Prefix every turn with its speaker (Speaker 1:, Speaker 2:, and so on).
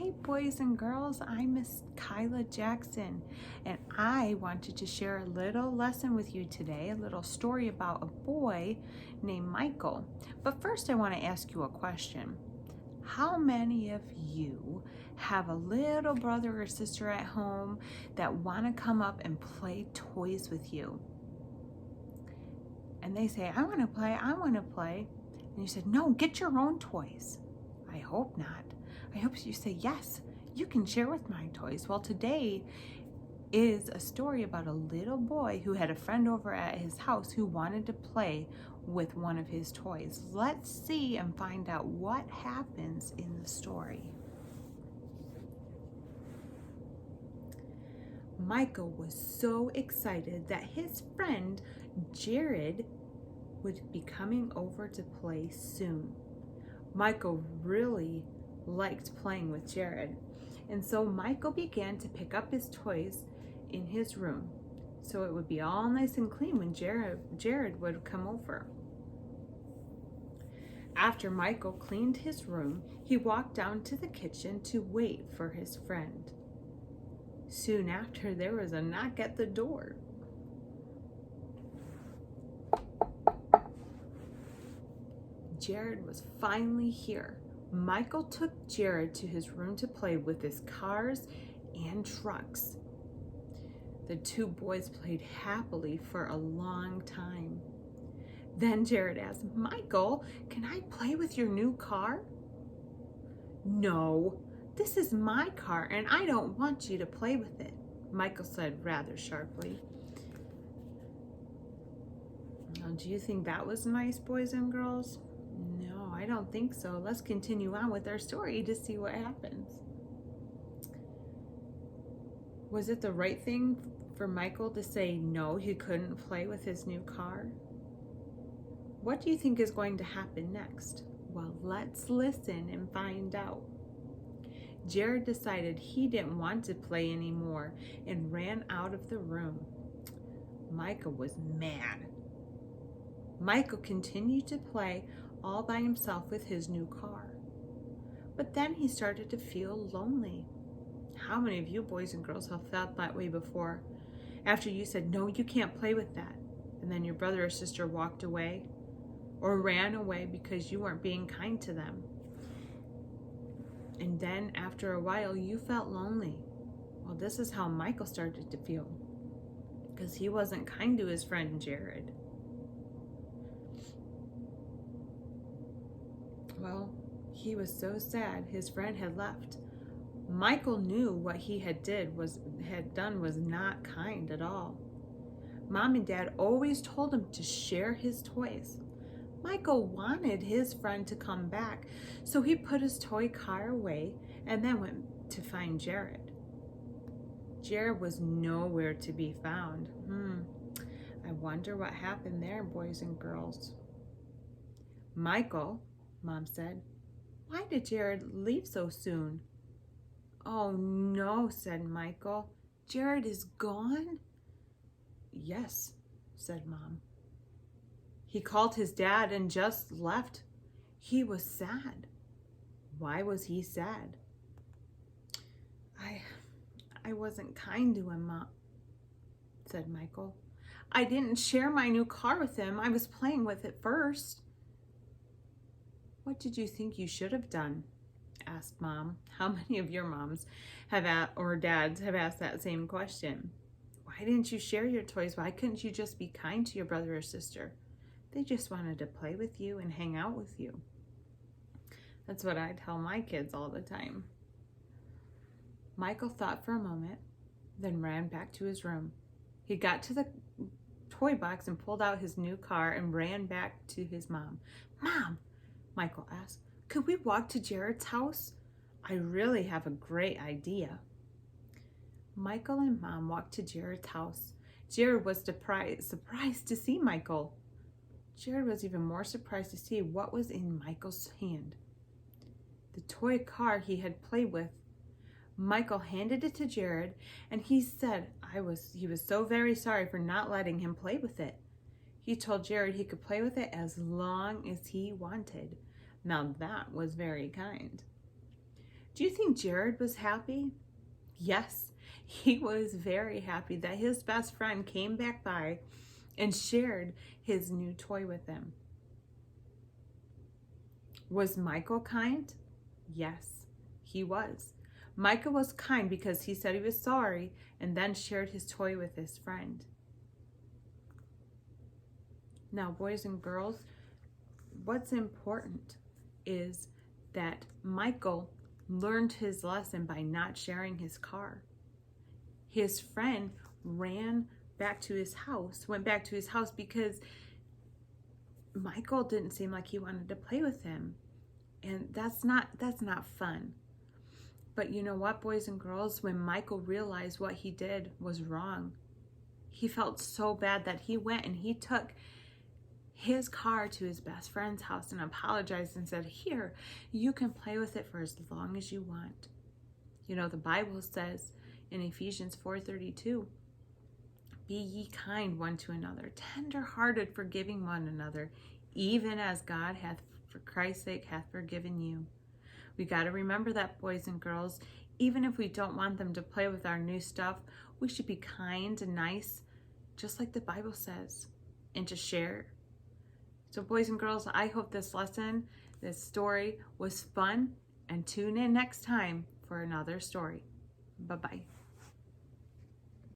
Speaker 1: Hey boys and girls, I'm Miss Kyla Jackson, and I wanted to share a little lesson with you today, a little story about a boy named Michael. But first I want to ask you a question. How many of you have a little brother or sister at home that want to come up and play toys with you? And they say, I want to play, I want to play. And you said, no, get your own toys. I hope not. I hope you say, yes, you can share with my toys. Well, today is a story about a little boy who had a friend over at his house who wanted to play with one of his toys. Let's see and find out what happens in the story. Michael was so excited that his friend Jared would be coming over to play soon. Michael really liked playing with Jared, and so Michael began to pick up his toys in his room so it would be all nice and clean when Jared would come over. After Michael cleaned his room, he walked down to the kitchen to wait for his friend. Soon after, there was a knock at the door. Jared was finally here. Michael took Jared to his room to play with his cars and trucks. The two boys played happily for a long time. Then Jared asked, Michael, can I play with your new car? No, this is my car and I don't want you to play with it, Michael said rather sharply. Now, do you think that was nice, boys and girls? No, I don't think so. Let's continue on with our story to see what happens. Was it the right thing for Michael to say no, he couldn't play with his new car? What do you think is going to happen next? Well, let's listen and find out. Jared decided he didn't want to play anymore and ran out of the room. Michael was mad. Michael continued to play all by himself with his new car. But then he started to feel lonely. How many of you boys and girls have felt that way before? After you said, no, you can't play with that, and then your brother or sister walked away or ran away because you weren't being kind to them. And then after a while, you felt lonely. Well, this is how Michael started to feel because he wasn't kind to his friend Jared. Well, he was so sad his friend had left. Michael knew what he had done was not kind at all. Mom and Dad always told him to share his toys. Michael wanted his friend to come back, so he put his toy car away and then went to find Jared. Jared was nowhere to be found. I wonder what happened there, boys and girls. Michael, Mom said, why did Jared leave so soon? Oh no, said Michael. Jared is gone? Yes, said Mom. He called his dad and just left. He was sad. Why was he sad? I wasn't kind to him, Mom, said Michael. I didn't share my new car with him. I was playing with it first. What did you think you should have done? Asked Mom. How many of your moms or dads have asked that same question? Why didn't you share your toys? Why couldn't you just be kind to your brother or sister? They just wanted to play with you and hang out with you. That's what I tell my kids all the time. Michael thought for a moment, then ran back to his room. He got to the toy box and pulled out his new car and ran back to his mom. Mom, Michael asked, could we walk to Jared's house? I really have a great idea. Michael and Mom walked to Jared's house. Jared was surprised to see Michael. Jared was even more surprised to see what was in Michael's hand. The toy car he had played with. Michael handed it to Jared and he said he was so very sorry for not letting him play with it. He told Jared he could play with it as long as he wanted. Now that was very kind. Do you think Jared was happy? Yes, he was very happy that his best friend came back by and shared his new toy with him. Was Michael kind? Yes, he was. Michael was kind because he said he was sorry and then shared his toy with his friend. Now, boys and girls, what's important is that Michael learned his lesson by not sharing his car. His friend went back to his house because Michael didn't seem like he wanted to play with him. And that's not fun. But you know what, boys and girls, when Michael realized what he did was wrong, he felt so bad that he went and he took his car to his best friend's house and apologized and said, "Here, you can play with it for as long as you want." You know, the Bible says in Ephesians 4:32, "Be ye kind one to another, tender-hearted, forgiving one another, even as God hath for Christ's sake hath forgiven you." We got to remember that, boys and girls. Even if we don't want them to play with our new stuff, we should be kind and nice, just like the Bible says, and to share. So boys and girls, I hope this story was fun, and tune in next time for another story. Bye-bye.